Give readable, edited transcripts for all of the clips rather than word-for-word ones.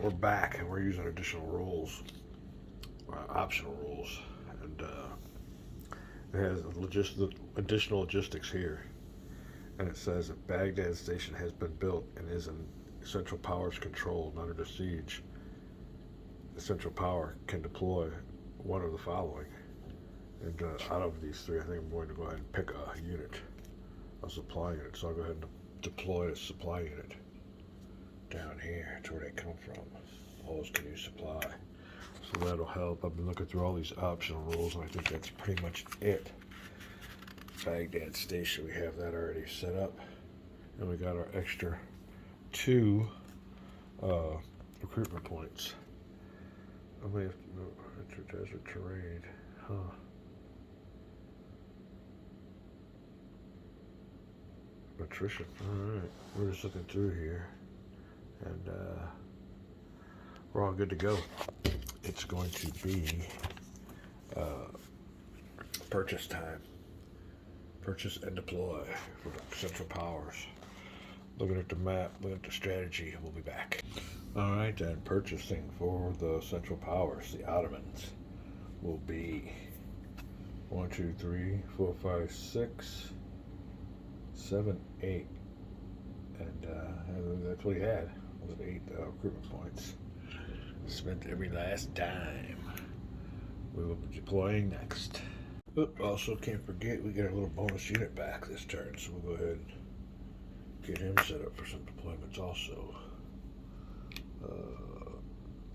we're back and we're using additional rules, optional rules, and it has additional logistics here. And it says that Baghdad station has been built and is in Central Power's control and under siege. The Central Power can deploy one of the following. And out of these three, I think I'm going to go ahead and pick a unit, a supply unit. So I'll go ahead and deploy a supply unit down here. That's where they come from. Always can use supply. So that'll help. I've been looking through all these optional rules, and I think that's pretty much it. Baghdad station, we have that already set up. And we got our extra 2 recruitment points. I may have to enter desert terrain. Huh. Attrition. Alright. We're just looking through here. And we're all good to go. It's going to be purchase time. Purchase and deploy for the Central Powers. Looking at the map, looking at the strategy, we'll be back. Alright then, purchasing for the Central Powers, the Ottomans, will be 1, 2, 3, 4, 5, 6, 7, 8. And that's what he had, was 8 recruitment points. Spent every last dime. We will be deploying next. Also, can't forget, we get a little bonus unit back this turn, so we'll go ahead and get him set up for some deployments also.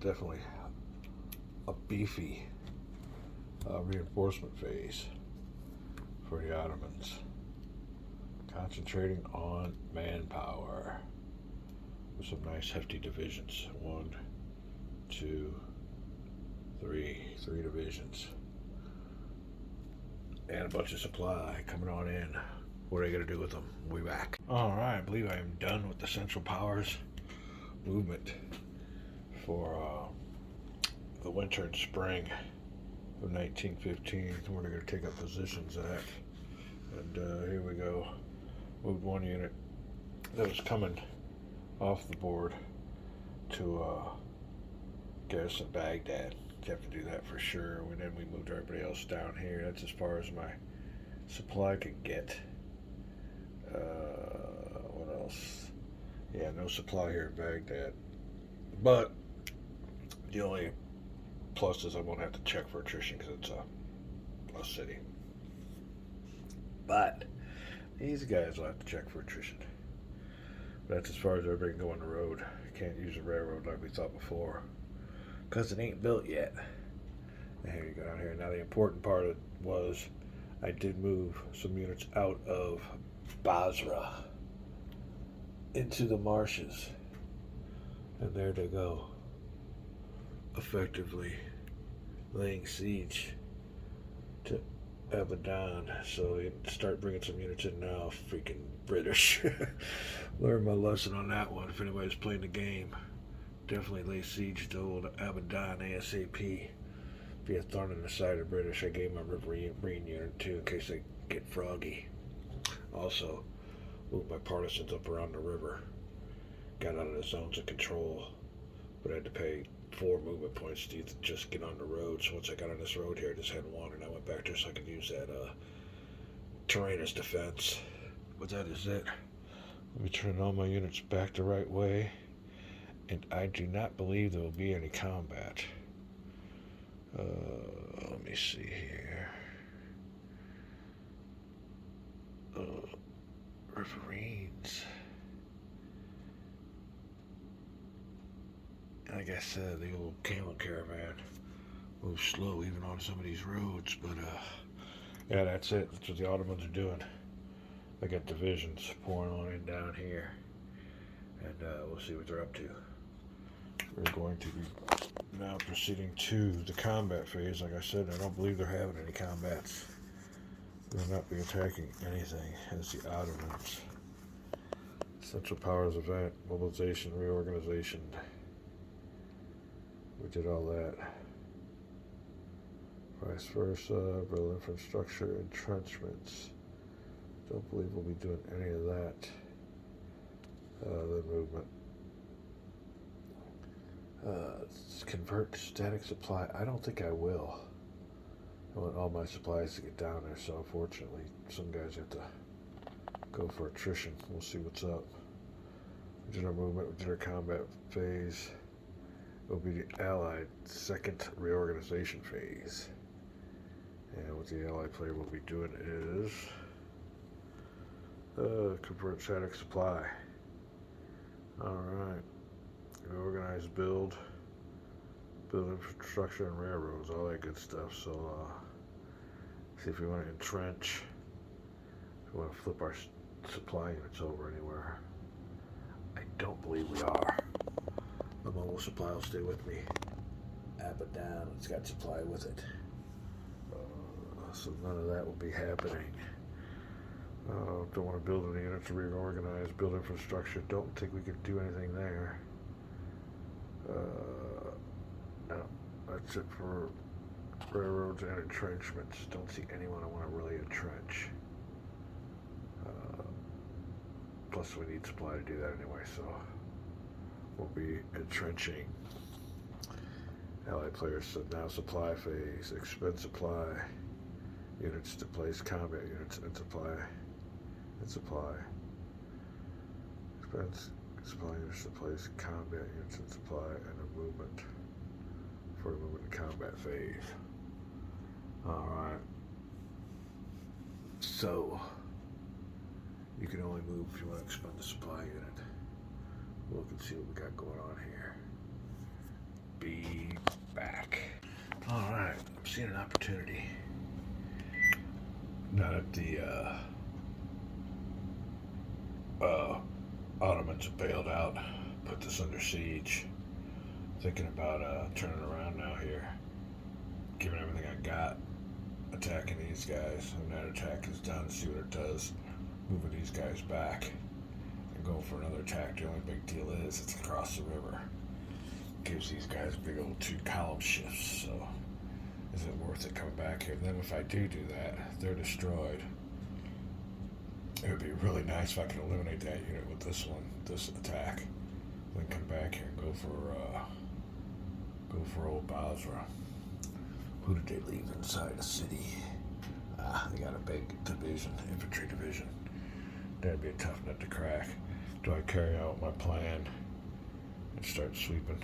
Definitely a beefy reinforcement phase for the Ottomans. Concentrating on manpower with some nice hefty divisions. 1, 2, 3 divisions. And a bunch of supply coming on in. What are they going to do with them? We'll be back. Alright, I believe I am done with the Central Powers movement for the winter and spring of 1915, where they're going to take up positions at. And here we go. Moved 1 unit that was coming off the board to garrison Baghdad. You have to do that for sure. And then we moved everybody else down here. That's as far as my supply could get. What else? Yeah, no supply here in Baghdad. But the only plus is I won't have to check for attrition because it's a city. But these guys will have to check for attrition. But that's as far as everybody can go on the road. You can't use a railroad like we thought before, because it ain't built yet. And here you go down here. Now the important part of it was I did move some units out of Basra into the marshes. And there they go. Effectively laying siege to Abadan. So you start bringing some units in now. Freaking British. Learned my lesson on that one. If anybody's playing the game, definitely lay siege to old Abadan ASAP. Be a thorn in the side of the British. I gave my Marine unit too in case they get froggy. Also, moved my partisans up around the river. Got out of the zones of control, but I had to pay 4 movement points to just get on the road. So once I got on this road here, I just had 1, and I went back there so I could use that terrain as defense. But that is it. Let me turn all my units back the right way, and I do not believe there will be any combat. Let me see here. Riverines. Like I said, the old camel caravan moves slow even on some of these roads, but yeah, that's it. That's what the Ottomans are doing. They got divisions pouring on in down here, and we'll see what they're up to. We're going to be now proceeding to the combat phase. Like I said, I don't believe they're having any combats. They'll not be attacking anything as the Ottomans. Central Powers event, mobilization, reorganization. We did all that. Vice versa, build infrastructure, entrenchments. Don't believe we'll be doing any of that. The movement. Convert static supply. I don't think I will. I want all my supplies to get down there, so unfortunately, some guys have to go for attrition. We'll see what's up. General movement, general combat phase will be the Allied second reorganization phase. And what the Allied player will be doing is convert static supply. Alright. Reorganize, build infrastructure and railroads, all that good stuff. So, see if we want to entrench, if we want to flip our supply units over anywhere. I don't believe we are. The mobile supply will stay with me. Abaddon, it's got supply with it. So none of that will be happening. Don't want to build any units to reorganize, build infrastructure. Don't think we could do anything there. No, that's it for railroads and entrenchments. Don't see anyone I want to really entrench. Plus we need supply to do that anyway, so we'll be entrenching. Allied players said now supply phase, expend supply units to place combat units and supply. Expense supply units to place combat units and supply and a movement for the movement to combat phase. Alright. So you can only move if you want to expend the supply unit. Look and see what we got going on here. Be back. Alright, I'm seeing an opportunity. Now that the Ottomans have bailed out, put this under siege, thinking about turning around now here, giving everything I got, attacking these guys. When that attack is done, see what it does, moving these guys back and going for another attack. The only big deal is it's across the river. Gives these guys big old 2 column shifts, so is it worth it coming back here? And then if I do that, they're destroyed. It would be really nice if I could eliminate that unit with this one, this attack. Then come back here and go for old Basra. Who did they leave inside the city? They got a big division, infantry division. That'd be a tough nut to crack. Do I carry out my plan and start sweeping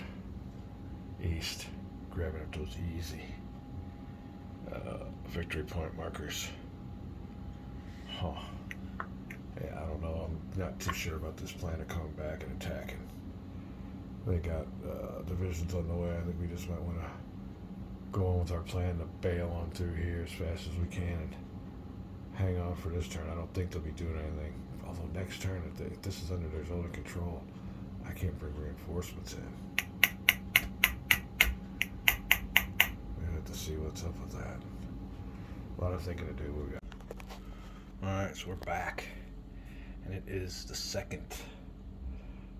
east, grabbing up those easy victory point markers? Huh. Yeah, I don't know. I'm not too sure about this plan of coming back and attacking. They got divisions on the way. I think we just might want to go on with our plan to bail on through here as fast as we can and hang on for this turn. I don't think they'll be doing anything. Although next turn, if this is under their zone of control, I can't bring reinforcements in. We have to see what's up with that. A lot of thinking to do. We got. All right, so we're back, and it is the second,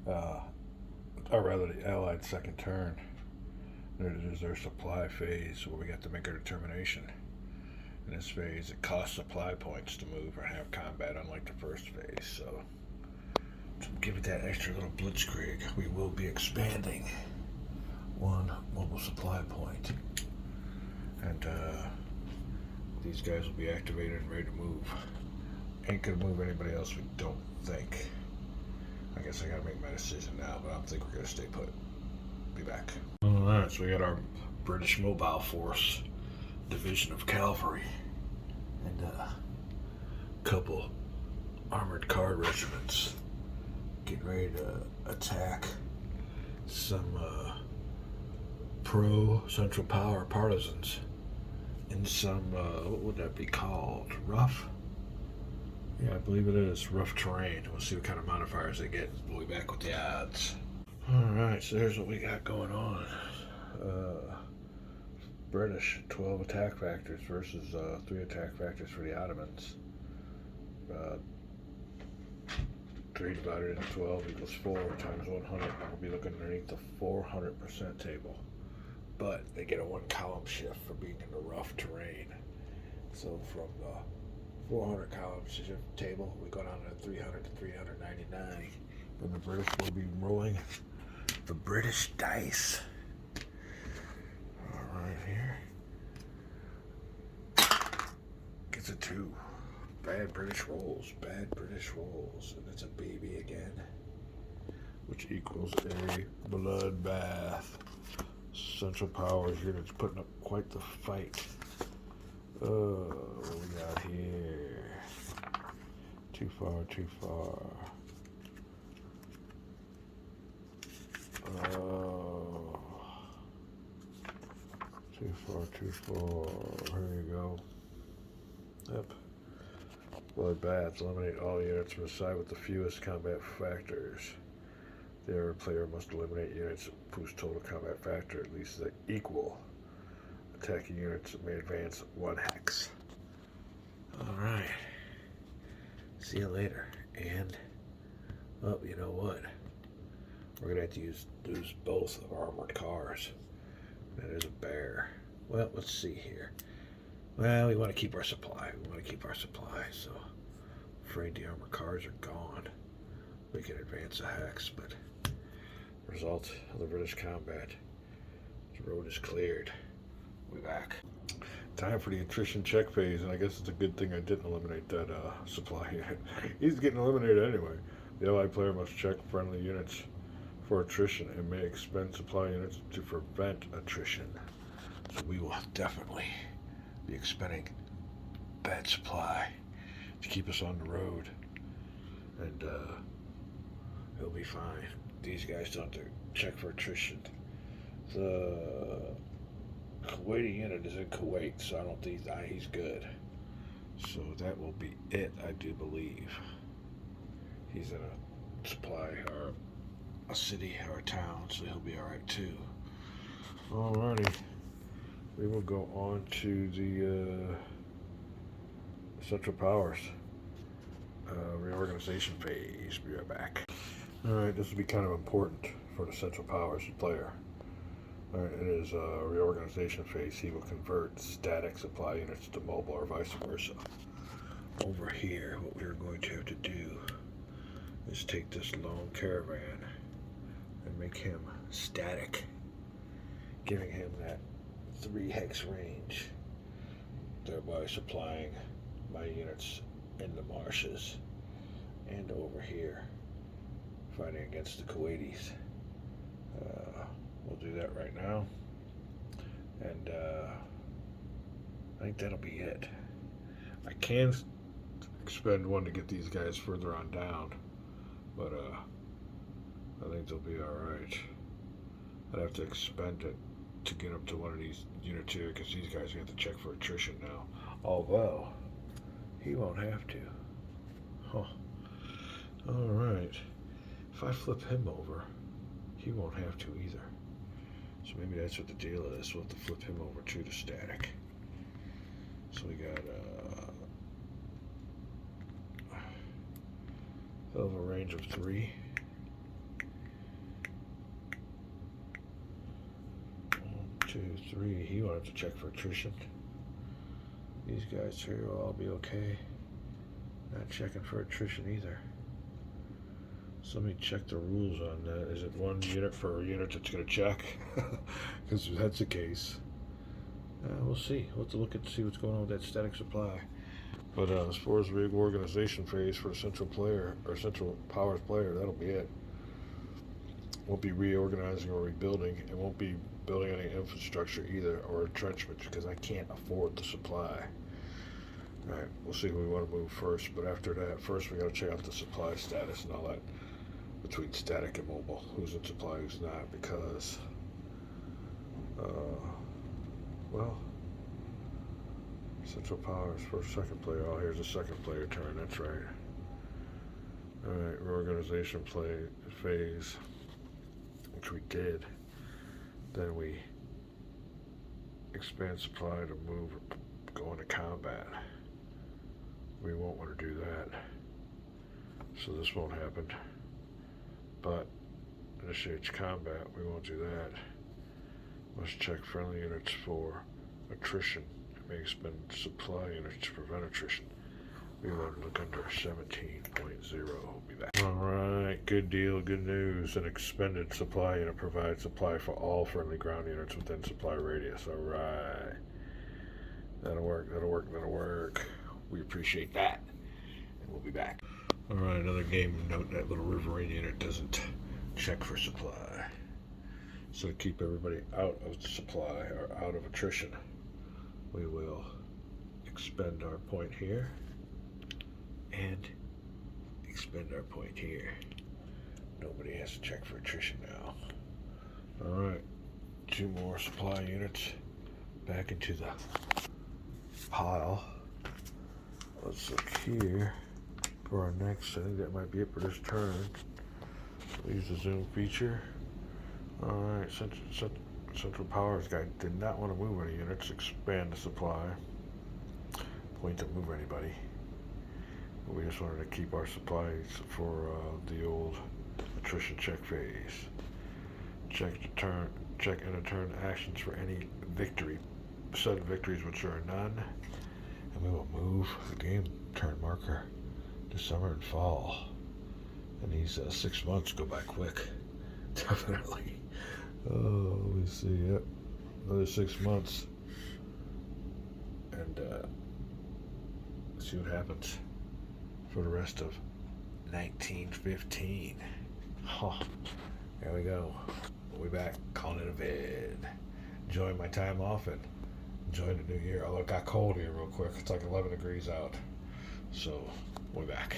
or rather, the Allied second turn. It is their supply phase where we got to make our determination. In this phase, it costs supply points to move or have combat, unlike the first phase. So to give it that extra little blitzkrieg, we will be expanding 1 mobile supply point. And these guys will be activated and ready to move. Ain't gonna move anybody else, we don't think. I guess I gotta make my decision now, but I don't think we're gonna stay put. Be back. Alright, so we got our British Mobile Force Division of Cavalry and a couple armored car regiments getting ready to attack some pro-Central Power partisans in some, what would that be called? Rough? Yeah, I believe it is. Rough terrain. We'll see what kind of modifiers they get. We'll be back with the odds. Alright, so here's what we got going on. British, 12 attack factors versus 3 attack factors for the Ottomans. 3 divided into 12 equals 4 times 100. We'll be looking underneath the 400% table. But they get a 1 column shift for being in the rough terrain. So from the 400 column shift table, we go down to 300 to 399. Then the British will be rolling the British dice. It's a 2. Bad British rolls. Bad British rolls. And it's a baby again. Which equals a bloodbath. Central Powers units putting up quite the fight. What we got here? Too far, too far. Too far, too far. Here you go. Yep. Bloodbath. Eliminate all units from the side with the fewest combat factors. The other player must eliminate units whose total combat factor at least is equal. Attacking units may advance 1 hex. Alright. See you later. And, well, you know what? We're going to have to use both of our armored cars. That is a bear. Well, let's see here. Well, we want to keep our supply. So, afraid the armored cars are gone. We can advance a hex, but result of the British combat. The road is cleared. We're back. Time for the attrition check phase, and I guess it's a good thing I didn't eliminate that supply unit. He's getting eliminated anyway. The allied player must check friendly units for attrition and may expend supply units to prevent attrition. So we will definitely be expending bad supply to keep us on the road, and he'll be fine. These guys don't have to check for attrition. The Kuwaiti unit is in Kuwait, so I don't think he's good. So that will be it, I do believe. He's in a supply or a city or a town, so he'll be alright too. Alrighty. We will go on to the Central Powers Reorganization Phase. Be right back. Alright, this will be kind of important for the Central Powers player. Alright, it is a Reorganization Phase. He will convert static supply units to mobile or vice versa. Over here, what we're going to have to do is take this lone caravan and make him static, giving him that 3 hex range, thereby supplying my units in the marshes and over here fighting against the Kuwaitis. We'll do that right now, and I think that'll be it. I can expend 1 to get these guys further on down, but I think they'll be alright. I'd have to expend it to get up to one of these units here, because these guys have to check for attrition now. Although, he won't have to. Huh. Alright. If I flip him over, he won't have to either. So maybe that's what the deal is. We'll have to flip him over to the static. So we got hell of a range of 3. 1, 2, 3. He won't have to check for attrition. These guys here will all be okay. Not checking for attrition either. So let me check the rules on that. Is it 1 unit for a unit that's going to check? Because if that's the case, we'll see. We'll have to look and see what's going on with that static supply. But as far as the reorganization phase for the central player, or central powers player, that'll be it. Won't be reorganizing or rebuilding. It won't be building any infrastructure either, or entrenchments, because I can't afford the supply. Alright, we'll see who we want to move first, but after that, first we got to check out the supply status and all that between static and mobile. Who's in supply, who's not, because well, central powers for second player. Oh, here's a second player turn, that's right. Alright, reorganization phase, which we did. Then we expand supply to move, go into combat. We won't want to do that, so this won't happen. But initiates combat, we won't do that. Must check friendly units for attrition. It may expend supply units to prevent attrition. We want to look under 17.0. We'll be back. Alright, good deal, good news. An expended supply unit provides supply for all friendly ground units within supply radius. Alright. That'll work, that'll work, that'll work. We appreciate that. And we'll be back. Alright, another game note, that little riverine unit doesn't check for supply. So to keep everybody out of the supply, or out of attrition, we will expend our point here and expend our point here. Nobody has to check for attrition now. Alright, 2 more supply units back into the pile. Let's look here for our next. I think that might be it for this turn. We'll use the zoom feature. Alright, Central Powers guy did not want to move any units. Expand the supply. Point to move anybody. But we just wanted to keep our supplies for the old attrition check phase. Check and return actions for any victory. Sudden victories which are none. And we will move the game turn marker to summer and fall. And these 6 months go by quick. Definitely. Oh, let me see. Yep. Another 6 months. And see what happens for the rest of 1915. Huh. There we go. We'll be back, calling it a vid. Enjoying my time off and enjoying the new year. Although it got cold here real quick. It's like 11 degrees out. So, we'll be back.